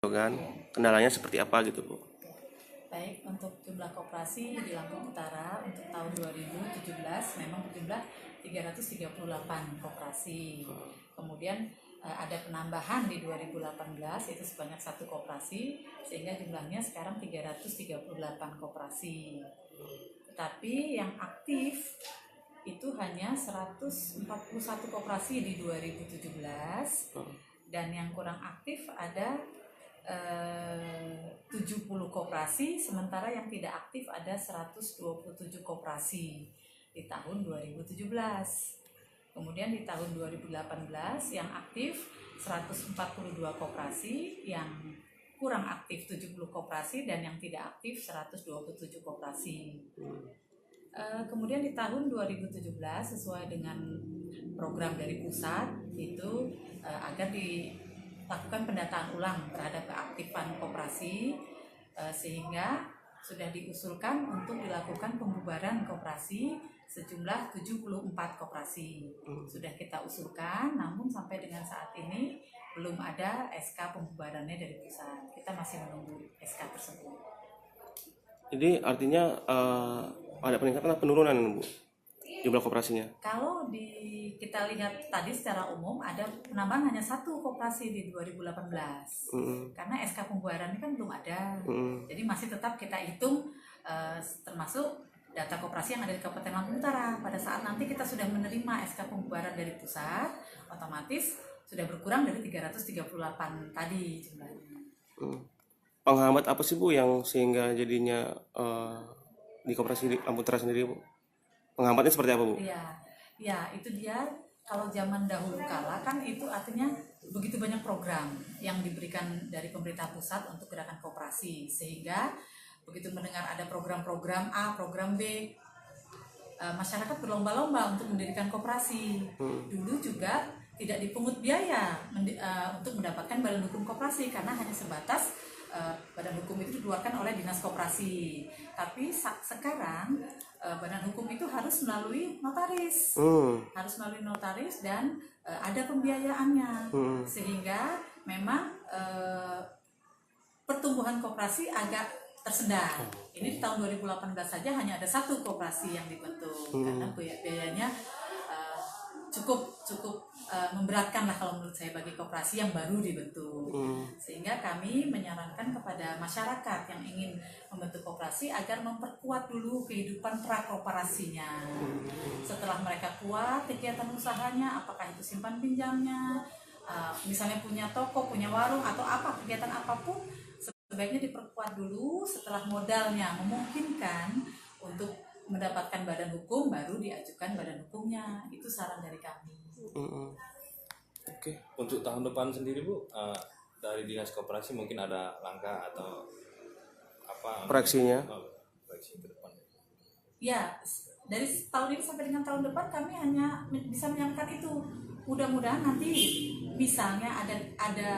kan, kendalanya seperti apa gitu Bu? Baik, untuk jumlah koperasi di Lampung Utara untuk tahun 2017 memang berjumlah 338 koperasi. Kemudian ada penambahan di 2018 itu sebanyak 1 koperasi, sehingga jumlahnya sekarang 338 koperasi. Tetapi yang aktif itu hanya 141 koperasi di 2017, dan yang kurang aktif ada 70 koperasi, sementara yang tidak aktif ada 127 koperasi di tahun 2017. Kemudian di tahun 2018 yang aktif 142 koperasi, yang kurang aktif 70 koperasi, dan yang tidak aktif 127 koperasi. Kemudian di tahun 2017 sesuai dengan program dari pusat itu agar dilakukan pendataan ulang terhadap keaktifan koperasi, sehingga sudah diusulkan untuk dilakukan pembubaran koperasi sejumlah 74 koperasi. Sudah kita usulkan, namun sampai dengan saat ini belum ada SK pembubarannya dari pusat. Kita masih menunggu SK tersebut. Jadi artinya ada peningkatan atau penurunan Bu jumlah koperasinya? Kalau kita lihat tadi secara umum ada penambahan hanya 1 koperasi di 2018. Karena SK pembubaran ini kan belum ada. Jadi masih tetap kita hitung termasuk data koperasi yang ada di Kabupaten Lampung Utara. Pada saat nanti kita sudah menerima SK pembubaran dari pusat, otomatis sudah berkurang dari 338 tadi jumlahnya. Penghambat apa sih Bu yang sehingga jadinya di koperasi Lampung Utara sendiri Bu? Penghambatnya seperti apa Bu? Ya itu dia. Kalau zaman dahulu kala kan itu artinya begitu banyak program yang diberikan dari pemerintah pusat untuk gerakan koperasi, sehingga begitu mendengar ada program-program A, program B, masyarakat berlomba-lomba untuk mendirikan koperasi. Dulu juga tidak dipungut biaya untuk mendapatkan badan hukum koperasi, karena hanya sebatas badan hukum itu dikeluarkan oleh dinas koperasi. Tapi sekarang badan hukum itu harus melalui notaris, dan ada pembiayaannya, sehingga memang pertumbuhan koperasi agak tersendat. Ini di tahun 2018 saja hanya ada 1 koperasi yang dibentuk, karena biayanya cukup memberatkan lah kalau menurut saya bagi koperasi yang baru dibentuk. Sehingga kami menyarankan kepada masyarakat yang ingin membentuk koperasi agar memperkuat dulu kehidupan prakoperasinya. Setelah mereka kuat kegiatan usahanya, apakah itu simpan pinjamnya, misalnya punya toko, punya warung, atau apa kegiatan apapun, sebaiknya diperkuat dulu. Setelah modalnya memungkinkan untuk mendapatkan badan hukum, baru diajukan badan hukumnya. Itu saran dari kami. Oke. Untuk tahun depan sendiri Bu, dari dinas koperasi mungkin ada langkah atau apa Proyeksinya? Proyeksi ke depan? Ya, dari tahun ini sampai dengan tahun depan kami hanya bisa menyampaikan itu. Mudah-mudahan nanti misalnya ada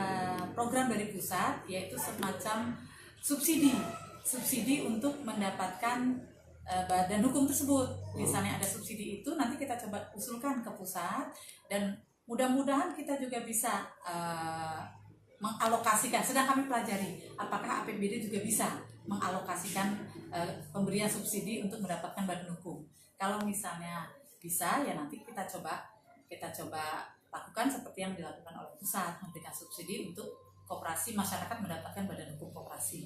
program dari pusat, yaitu semacam subsidi untuk mendapatkan badan hukum tersebut. Misalnya ada subsidi itu, nanti kita coba usulkan ke pusat, dan mudah-mudahan kita juga bisa mengalokasikan. Sedang kami pelajari apakah APBD juga bisa mengalokasikan pemberian subsidi untuk mendapatkan badan hukum. Kalau misalnya bisa, ya nanti kita coba lakukan seperti yang dilakukan oleh pusat, memberikan subsidi untuk koperasi, masyarakat mendapatkan badan hukum koperasi.